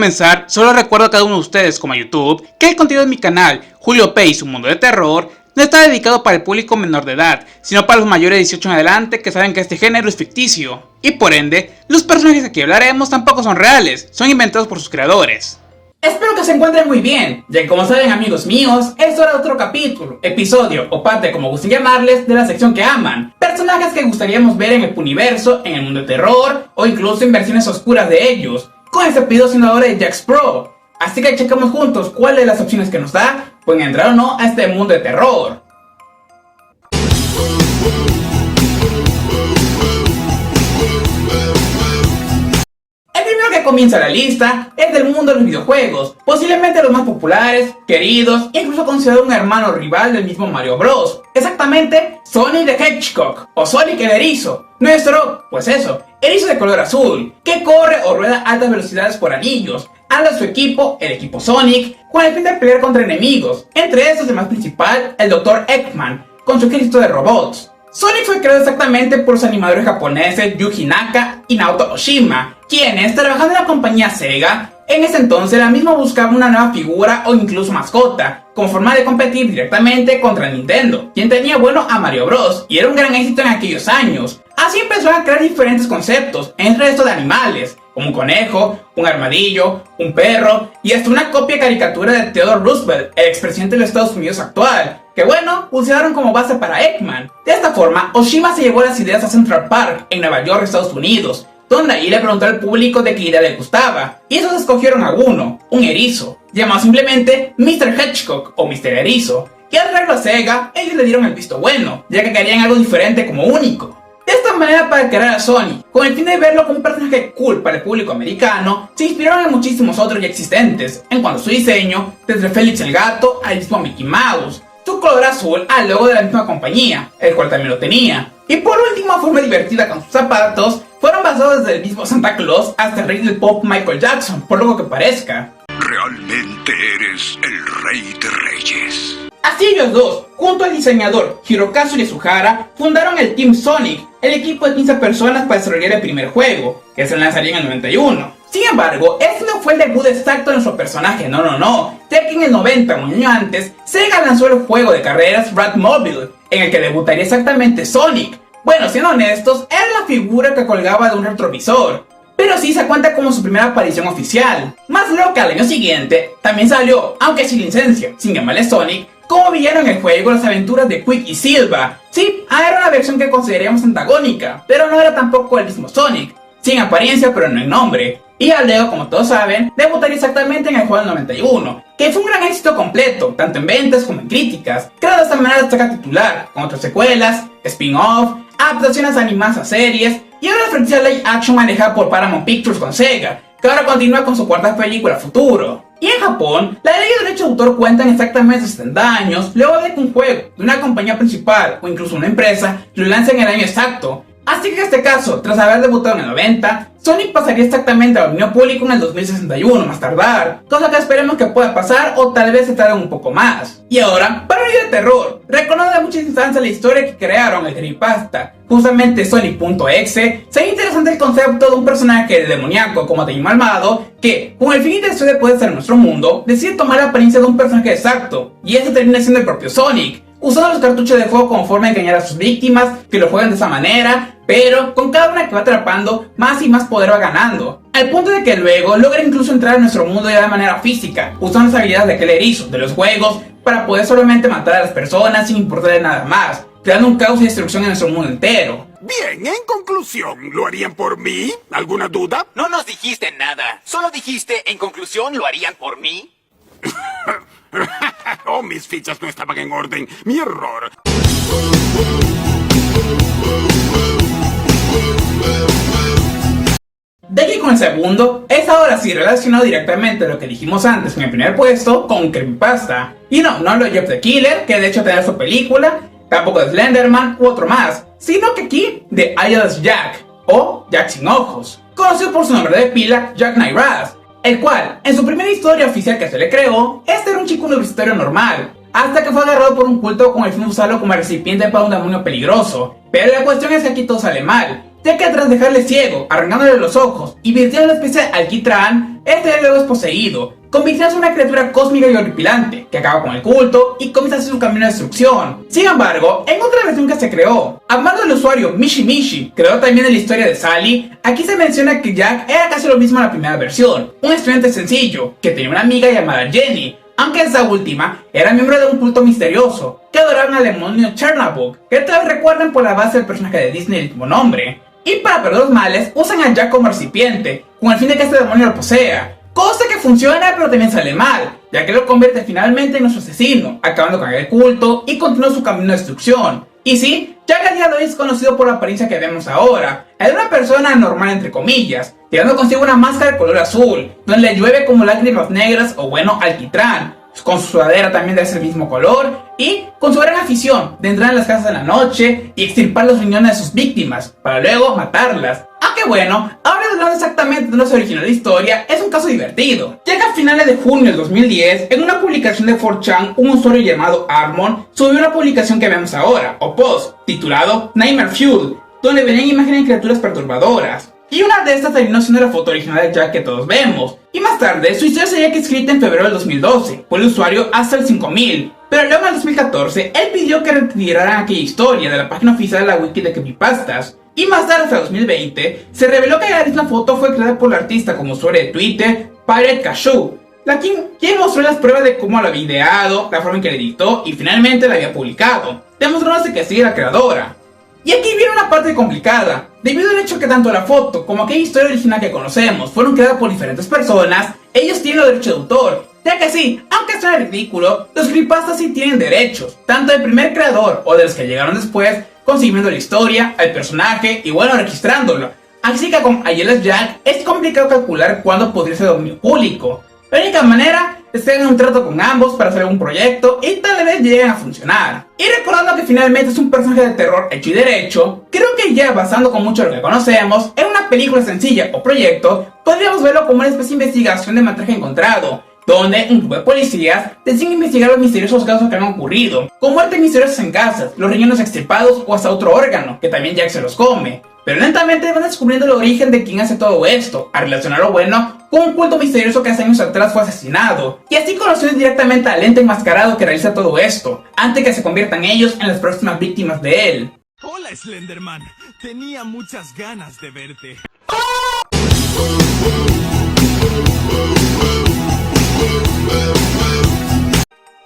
comenzar, solo recuerdo a cada uno de ustedes, como a YouTube, que el contenido de mi canal, Julio P y su mundo de terror, no está dedicado para el público menor de edad, sino para los mayores de 18 en adelante que saben que este género es ficticio. Y por ende, los personajes de que hablaremos tampoco son reales, son inventados por sus creadores. Espero que se encuentren muy bien, ya que como saben amigos míos, es hora de otro capítulo, episodio o parte como gusten llamarles de la sección que aman. Personajes que gustaríamos ver en el universo, en el mundo de terror o incluso en versiones oscuras de ellos, con este pedido siendo ahora de Jax Pro. Así que checamos juntos cuál de las opciones que nos da pueden entrar o no a este mundo de terror. Comienza la lista es del mundo de los videojuegos, posiblemente los más populares, queridos, incluso considerado un hermano rival del mismo Mario Bros. Exactamente, Sonic the Hedgehog, o Sonic el Erizo. Nuestro, pues eso, erizo de color azul, que corre o rueda a altas velocidades por anillos. Anda su equipo, el equipo Sonic, con el fin de pelear contra enemigos, entre estos el más principal, el Dr. Eggman, con su ejército de robots. Sonic fue creado exactamente por los animadores japoneses Yuji Naka y Naoto Oshima, quienes, trabajando en la compañía Sega, en ese entonces la misma buscaba una nueva figura o incluso mascota, con forma de competir directamente contra Nintendo, quien tenía bueno a Mario Bros. Y era un gran éxito en aquellos años. Así empezó a crear diferentes conceptos, entre estos de animales, como un conejo, un armadillo, un perro y hasta una copia caricatura de Theodore Roosevelt, el expresidente de los Estados Unidos actual, que bueno, usaron como base para Eggman. De esta forma, Oshima se llevó las ideas a Central Park, en Nueva York, Estados Unidos, donde ahí le preguntó al público de qué idea le gustaba, y esos escogieron a uno, un erizo, llamado simplemente Mr. Hedgehog o Mr. Erizo, y al traerlo a Sega, ellos le dieron el visto bueno, ya que querían algo diferente como único. De esta manera, para crear a Sonic, con el fin de verlo como un personaje cool para el público americano, se inspiraron en muchísimos otros ya existentes, en cuanto a su diseño, desde Félix el Gato al mismo Mickey Mouse, su color azul al logo de la misma compañía, el cual también lo tenía, y por último, forma divertida con sus zapatos, fueron basados desde el mismo Santa Claus hasta el rey del pop Michael Jackson, por lo que parezca. Realmente eres el rey de reyes. Así ellos dos, junto al diseñador Hirokazu Yasuhara, fundaron el Team Sonic, el equipo de 15 personas para desarrollar el primer juego, que se lanzaría en el 91. Sin embargo, este no fue el debut exacto de nuestro personaje, no, ya que en el 90, un año antes, Sega lanzó el juego de carreras Ratmobile, en el que debutaría exactamente Sonic. Bueno, siendo honestos, era la figura que colgaba de un retrovisor, pero sí se cuenta como su primera aparición oficial. Más luego que al año siguiente, también salió, aunque sin licencia, sin llamarle Sonic, como villano en el juego las aventuras de Quick y Silva. Sí, era una versión que consideraríamos antagónica, pero no era tampoco el mismo Sonic, sin apariencia pero no en nombre. Y Aldeo, como todos saben, debutaría exactamente en el juego del 91, que fue un gran éxito completo, tanto en ventas como en críticas, creado de esta manera la saga titular, con otras secuelas, spin-off, adaptaciones animadas a series, y ahora la franquicia live action manejada por Paramount Pictures con Sega, que ahora continúa con su cuarta película futuro. Y en Japón, la ley de derecho de autor cuentan exactamente 70 años luego de que un juego de una compañía principal o incluso una empresa lo lance en el año exacto. Así que en este caso, tras haber debutado en el 90, Sonic pasaría exactamente al dominio público en el 2061 más tardar, cosa que esperemos que pueda pasar o tal vez se tarde un poco más. Y ahora, para un video de terror, recordando de muchas instancias la historia que crearon el creepypasta, justamente Sonic.exe, sería interesante el concepto de un personaje demoníaco como de malvado que, con el fin y deseo de poder ser en nuestro mundo, decide tomar la apariencia de un personaje exacto, y ese termina siendo el propio Sonic, usando los cartuchos de fuego como forma de engañar a sus víctimas, que lo juegan de esa manera, pero con cada una que va atrapando, más y más poder va ganando, al punto de que luego logra incluso entrar en nuestro mundo ya de manera física, usando las habilidades de aquel erizo, de los juegos, para poder solamente matar a las personas sin importarle nada más, creando un caos y destrucción en nuestro mundo entero. Bien, en conclusión, ¿lo harían por mí? ¿Alguna duda? No nos dijiste nada, solo dijiste, en conclusión, ¿lo harían por mí? Oh, mis fichas no estaban en orden. Mi error. De aquí con el segundo, es ahora sí relacionado directamente a lo que dijimos antes en el primer puesto con creepypasta. Y no hablo de Jeff the Killer, que de hecho tenía su película, tampoco de Slenderman u otro más, sino que aquí de Eyeless Jack, o Jack sin ojos, conocido por su nombre de pila Jack Knight Raz, el cual, en su primera historia oficial que se le creó, este era un chico universitario normal, hasta que fue agarrado por un culto con el fin de usarlo como recipiente para un demonio peligroso. Pero la cuestión es que aquí todo sale mal, ya que tras dejarle ciego, arrancándole los ojos y virtiendo una especie de alquitrán, este luego es poseído, convirtiéndose en una criatura cósmica y horripilante, que acaba con el culto y comienza a hacer su camino de destrucción. Sin embargo, en otra versión que se creó, a mano del usuario Mishi, creador también de la historia de Sally, aquí se menciona que Jack era casi lo mismo en la primera versión, un estudiante sencillo, que tenía una amiga llamada Jenny, aunque esa última era miembro de un culto misterioso, que adoraban al demonio Chernabog, que tal vez recuerden por la base del personaje de Disney del mismo nombre. Y para perder los males, usan a Jack como recipiente, con el fin de que este demonio lo posea, cosa que funciona pero también sale mal, ya que lo convierte finalmente en nuestro asesino, acabando con el culto y continúa su camino de destrucción. Y sí, Jack al día de hoy es conocido por la apariencia que vemos ahora, es una persona normal entre comillas, llevando consigo una máscara de color azul, donde le llueve como lágrimas negras o bueno alquitrán, con su sudadera también de ese mismo color, y con su gran afición de entrar en las casas de la noche y extirpar los riñones de sus víctimas, para luego matarlas. Aunque bueno, ahora hablando exactamente de nuestra original historia, es un caso divertido, ya que a finales de junio del 2010, en una publicación de 4chan, un usuario llamado Armon subió una publicación que vemos ahora, o post, titulado Nightmare Fuel, donde venían imágenes de criaturas perturbadoras. Y una de estas terminó siendo la foto original de Jack que todos vemos. Y más tarde, su historia sería escrita en febrero del 2012 por el usuario hasta el 5000. Pero luego en el 2014, él pidió que retiraran aquella historia de la página oficial de la wiki de Creepypastas. Y más tarde, hasta el 2020, se reveló que la misma foto fue creada por la artista como usuario de Twitter, Pirate Cashew, quien mostró las pruebas de cómo lo había ideado, la forma en que la editó y finalmente la había publicado, demostrándose que sí era la creadora. Y aquí viene una parte complicada, debido al hecho que tanto la foto como aquella historia original que conocemos fueron creadas por diferentes personas, ellos tienen los derechos de autor, ya que sí, aunque suena ridículo, los creepypastas sí tienen derechos, tanto del primer creador o de los que llegaron después, consiguiendo la historia, el personaje y bueno, registrándolo. Así que con Ayela's Jack es complicado calcular cuándo podría ser dominio público. La única manera es que hagan un trato con ambos para hacer un proyecto y tal vez lleguen a funcionar. Y recordando que finalmente es un personaje de terror hecho y derecho, creo que ya basando con mucho de lo que conocemos, en una película sencilla o proyecto, podríamos verlo como una especie de investigación de metraje encontrado, donde un grupo de policías deciden investigar los misteriosos casos que han ocurrido, con muertes misteriosas en casas, los riñones extirpados o hasta otro órgano, que también Jack se los come. Pero lentamente van descubriendo el origen de quién hace todo esto, a relacionar lo bueno con un culto misterioso que hace años atrás fue asesinado, y así conocen directamente al ente enmascarado que realiza todo esto, antes que se conviertan ellos en las próximas víctimas de él. Hola Slenderman, tenía muchas ganas de verte.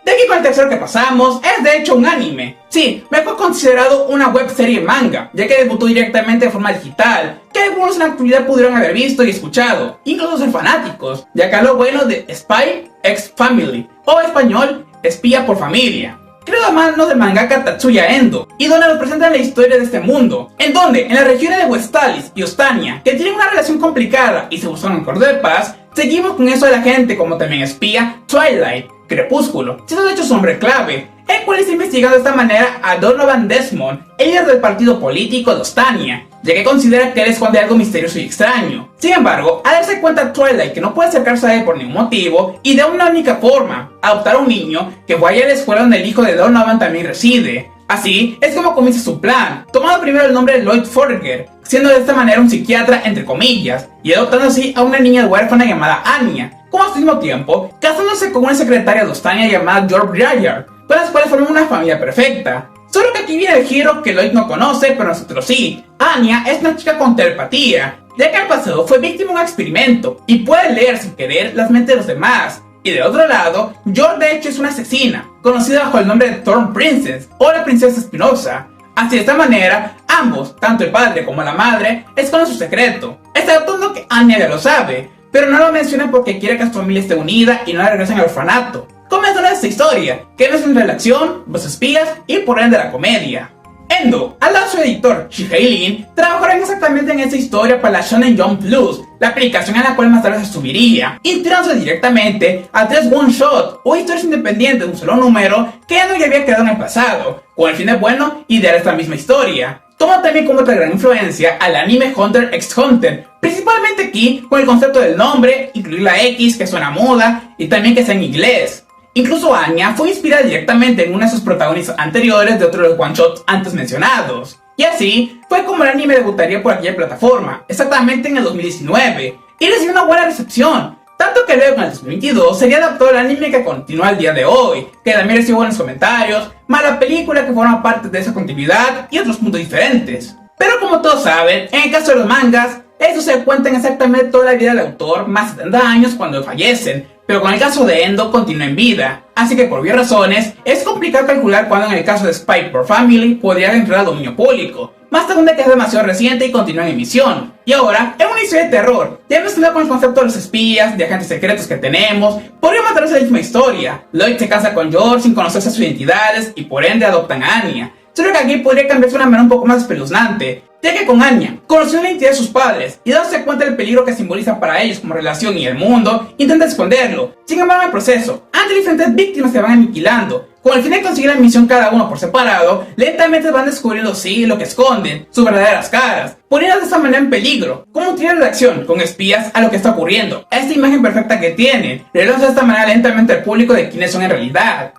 De aquí con el tercero que pasamos, es de hecho un anime. Sí, me fue considerado una webserie manga, ya que debutó directamente de forma digital, que algunos en la actualidad pudieron haber visto y escuchado, incluso ser fanáticos, ya que lo bueno de Spy X Family, o español, Espía por Familia, creado a mano del mangaka Tatsuya Endo, y donde nos presentan la historia de este mundo, en donde en las regiones de Westalis y Ostania, que tienen una relación complicada y se buscan un acuerdo de paz, seguimos con eso de la gente como también espía Twilight, Crepúsculo, siendo de hecho su hombre clave, el cual está investigando de esta manera a Donovan Desmond, el líder del partido político de Ostania, ya que considera que él esconde algo misterioso y extraño. Sin embargo, al darse cuenta Twilight que no puede acercarse a él por ningún motivo, y de una única forma, adoptar a un niño que vaya a la escuela donde el hijo de Donovan también reside. Así es como comienza su plan, tomando primero el nombre de Lloyd Forger, siendo de esta manera un psiquiatra entre comillas, y adoptando así a una niña huérfana llamada Anya, como al mismo tiempo casándose con una secretaria de Ostania llamada George Briar, con las cuales forman una familia perfecta. Solo que aquí viene el giro que Lloyd no conoce, pero nosotros sí. Anya es una chica con telepatía, ya que al pasado fue víctima de un experimento y puede leer sin querer las mentes de los demás. Y de otro lado, George de hecho es una asesina, conocida bajo el nombre de Thorn Princess, o la princesa espinosa. Así de esta manera, ambos, tanto el padre como la madre, esconden su secreto, excepto que Anya ya lo sabe, pero no lo menciona porque quiere que su familia esté unida y no la regresen al orfanato. Comenzando esta historia, que no es entre la acción, los espías y por ende la comedia. Endo, al lado de su editor, Shihei Lin, trabajaron exactamente en esta historia para la Shonen Jump Plus, la aplicación a la cual más tarde se subiría, integrándose directamente a 3 one-shot o historias independientes de un solo número que Endo ya había creado en el pasado, con el fin de bueno idear esta misma historia. Toma también como otra gran influencia al anime Hunter x Hunter, principalmente aquí con el concepto del nombre, incluir la X que suena muda y también que sea en inglés. Incluso Anya fue inspirada directamente en uno de sus protagonistas anteriores de otro de los one-shots antes mencionados. Y así fue como el anime debutaría por aquella plataforma, exactamente en el 2019, y recibió una buena recepción, Tanto que luego en el 2022 sería adaptado el anime que continúa al día de hoy, que también recibió buenos comentarios, más la película que forma parte de esa continuidad y otros puntos diferentes. Pero como todos saben, en el caso de los mangas, estos se cuentan exactamente toda la vida del autor, más de 70 años cuando fallecen, pero con el caso de Endo continúa en vida, así que por obvias razones, es complicado calcular cuándo en el caso de Spy x Family podría entrar al dominio público, más aún de que es demasiado reciente y continúa en emisión. Y ahora, en una historia de terror, ya mezclado con el concepto de los espías, de agentes secretos que tenemos, podría matarse la misma historia. Lloyd se casa con George sin conocerse sus identidades y por ende adoptan a Anya. Solo que aquí podría cambiarse de una manera un poco más espeluznante, ya que con Anya, conociendo la identidad de sus padres y dándose cuenta del peligro que simboliza para ellos como relación y el mundo, intenta esconderlo. Sin embargo, en el proceso, ante diferentes víctimas se van aniquilando. Con el fin de conseguir la misión cada uno por separado, lentamente van descubriendo sí lo que esconden, sus verdaderas caras, poniendo de esta manera en peligro. Como un tiro de acción con espías a lo que está ocurriendo, a esta imagen perfecta que tienen, revelan de esta manera lentamente al público de quiénes son en realidad.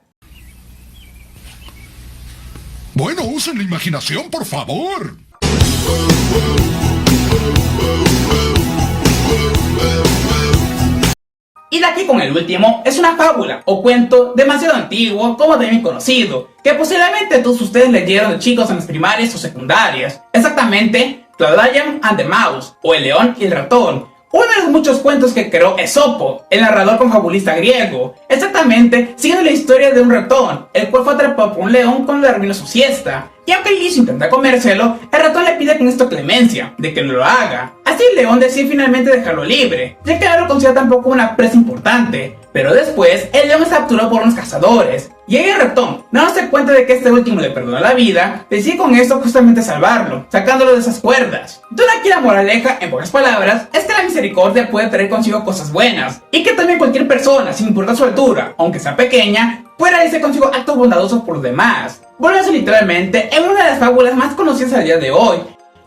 Bueno, usen la imaginación, por favor. Y de aquí con el último, es una fábula o cuento demasiado antiguo como también conocido, que posiblemente todos ustedes leyeron de chicos en las primarias o secundarias. Exactamente, Claudian and the Mouse, o El León y el Ratón, uno de los muchos cuentos que creó Esopo, el narrador confabulista griego. Exactamente, siguiendo la historia de un ratón, el cual fue atrapado por un león cuando le arruinó su siesta. Y aunque el liso intenta comérselo, el ratón le pide con esto clemencia, de que no lo haga. Así el león decide finalmente dejarlo libre, ya que no lo considera tampoco una presa importante. Pero después, el león es capturado por unos cazadores, y ahí el ratón, dándose cuenta de que este último le perdonó la vida, decide con esto justamente salvarlo, sacándolo de esas cuerdas. Entonces aquí la moraleja, en pocas palabras, es que la misericordia puede traer consigo cosas buenas, y que también cualquier persona, sin importar su altura, aunque sea pequeña, puede realizar consigo actos bondadosos por los demás. Volviéndose literalmente en una de las fábulas más conocidas al día de hoy,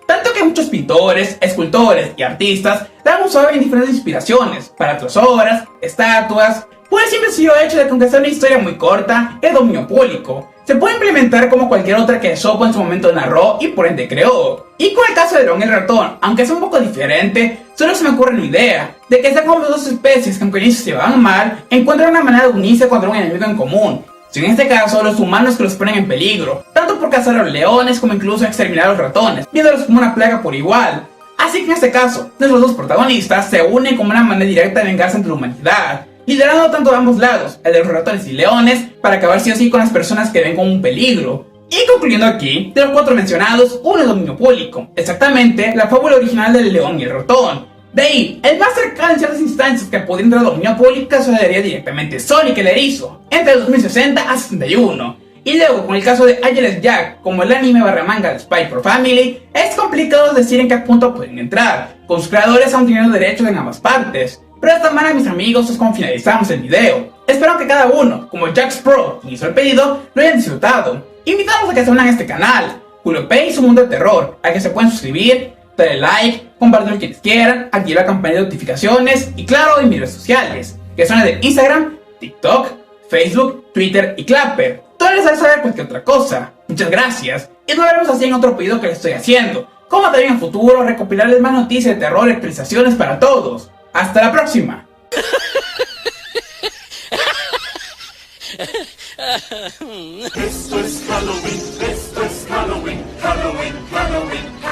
tanto que muchos pintores, escultores y artistas dan un suave en diferentes inspiraciones para otras obras, estatuas, por el simple sencillo hecho de que aunque sea una historia muy corta, es dominio público. Se puede implementar como cualquier otra que Esopo en su momento narró y por ende creó. Y con el caso de León y el Ratón, aunque es un poco diferente, solo se me ocurre una idea, de que sean como dos especies que aunque al inicio se llevaban mal, encuentran una manera de unirse contra un enemigo en común. Si en este caso los humanos que los ponen en peligro, tanto por cazar a los leones como incluso exterminar a los ratones, viéndolos como una plaga por igual. Así que en este caso, nuestros dos protagonistas se unen como una manera directa de vengarse entre la humanidad, liderando tanto de ambos lados, el de los ratones y leones, para acabar sí o sí con las personas que ven como un peligro. Y concluyendo aquí, de los cuatro mencionados, uno es dominio público, exactamente la fábula original del león y el ratón. De ahí, el más cercano en ciertas instancias que podría entrar a dominio público se daría directamente Sonic el Erizo, entre el 2060 a 61. Y luego, con el caso de Angeles Jack, como el anime barra manga de Spy x Family, es complicado decir en qué punto pueden entrar, con sus creadores aún teniendo derechos en ambas partes. Pero de esta manera, mis amigos, es como finalizamos el video. Espero que cada uno, como Jax Pro, quien hizo el pedido, lo hayan disfrutado. Invitamos a que se unan a este canal, Julio P y su mundo de terror, a que se puedan suscribir, darle like, compartirlo quienes quieran, activar la campanita de notificaciones y claro, en mis redes sociales, que son las de Instagram, TikTok, Facebook, Twitter y Clapper. Todos les haré saber cualquier otra cosa. Muchas gracias y nos veremos así en otro pedido que les estoy haciendo, como también en futuro recopilarles más noticias de terror y actualizaciones para todos. ¡Hasta la próxima! Esto es Halloween, Halloween, Halloween.